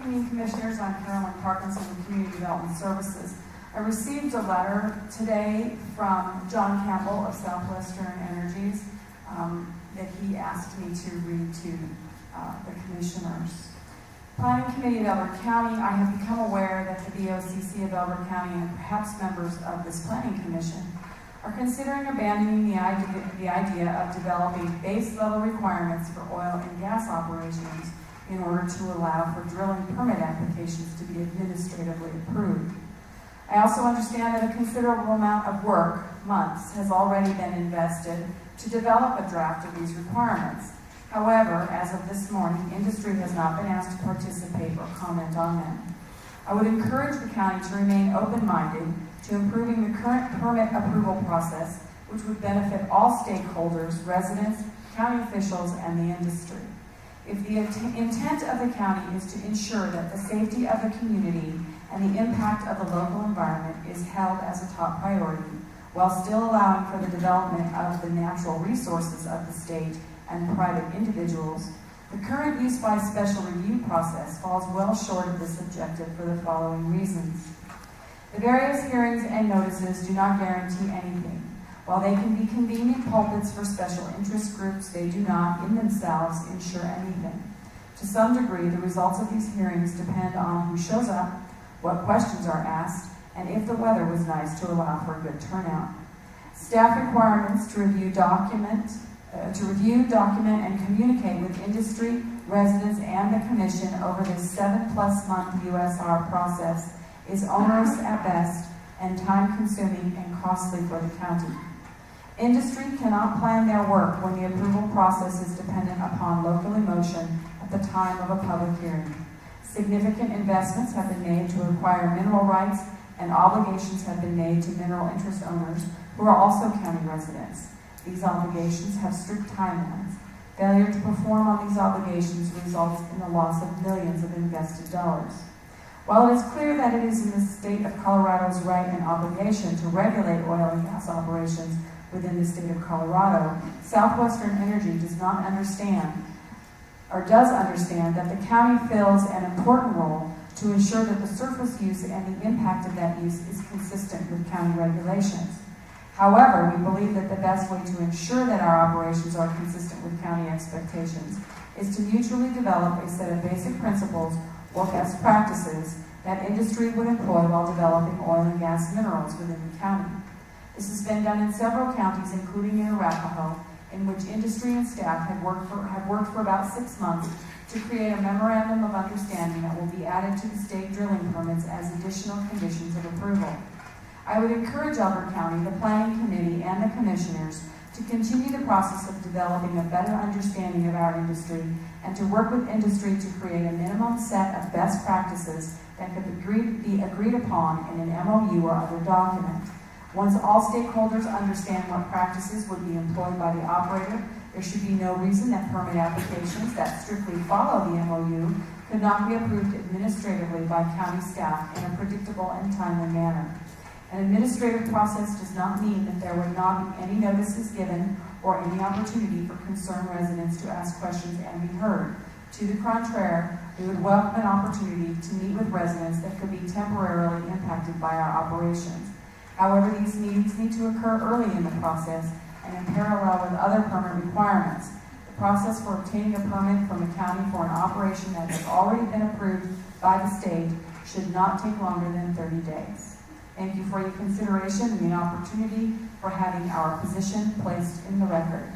Evening, Commissioners. I'm Carolyn Parkinson with Community Development Services. I received a letter today from John Campbell of Southwestern Energies that he asked me to read to the Commissioners. Planning Committee of Elbert County, I have become aware that the BOCC of Elbert County and perhaps members of this Planning Commission are considering abandoning the idea of developing base-level requirements for oil and gas operations in order to allow for drilling permit applications to be administratively approved. I also understand that a considerable amount of work, months, has already been invested to develop a draft of these requirements. However, as of this morning, industry has not been asked to participate or comment on them. I would encourage the county to remain open-minded to improving the current permit approval process, which would benefit all stakeholders, residents, county officials, and the industry. If the intent of the county is to ensure that the safety of the community and the impact of the local environment is held as a top priority, while still allowing for the development of the natural resources of the state and private individuals, the current use by special review process falls well short of this objective for the following reasons. The various hearings and notices do not guarantee anything. While they can be convenient pulpits for special interest groups, they do not, in themselves, ensure anything. To some degree, the results of these hearings depend on who shows up, what questions are asked, and if the weather was nice to allow for a good turnout. Staff requirements to review, document, and communicate with industry, residents, and the Commission over this 7+ month USR process is onerous at best and time-consuming and costly for the county. Industry cannot plan their work when the approval process is dependent upon local emotion at the time of a public hearing. Significant investments have been made to acquire mineral rights, and obligations have been made to mineral interest owners who are also county residents. These obligations have strict timelines. Failure to perform on these obligations results in the loss of millions of invested dollars. While it is clear that it is in the state of Colorado's right and obligation to regulate oil and gas operations within the state of Colorado, Southwestern Energy does understand that the county fills an important role to ensure that the surface use and the impact of that use is consistent with county regulations. However, we believe that the best way to ensure that our operations are consistent with county expectations is to mutually develop a set of basic principles or best practices that industry would employ while developing oil and gas minerals within the county. This has been done in several counties, including in Arapahoe, in which industry and staff have worked for about 6 months to create a memorandum of understanding that will be added to the state drilling permits as additional conditions of approval. I would encourage Elbert County, the Planning Committee, and the Commissioners to continue the process of developing a better understanding of our industry and to work with industry to create a minimum set of best practices that could be agreed upon in an MOU or other document. Once all stakeholders understand what practices would be employed by the operator, there should be no reason that permit applications that strictly follow the MOU could not be approved administratively by county staff in a predictable and timely manner. An administrative process does not mean that there would not be any notices given or any opportunity for concerned residents to ask questions and be heard. To the contrary, we would welcome an opportunity to meet with residents that could be temporarily impacted by our operations. However, these meetings need to occur early in the process and in parallel with other permit requirements. The process for obtaining a permit from the county for an operation that has already been approved by the state should not take longer than 30 days. Thank you for your consideration and the opportunity for having our position placed in the record.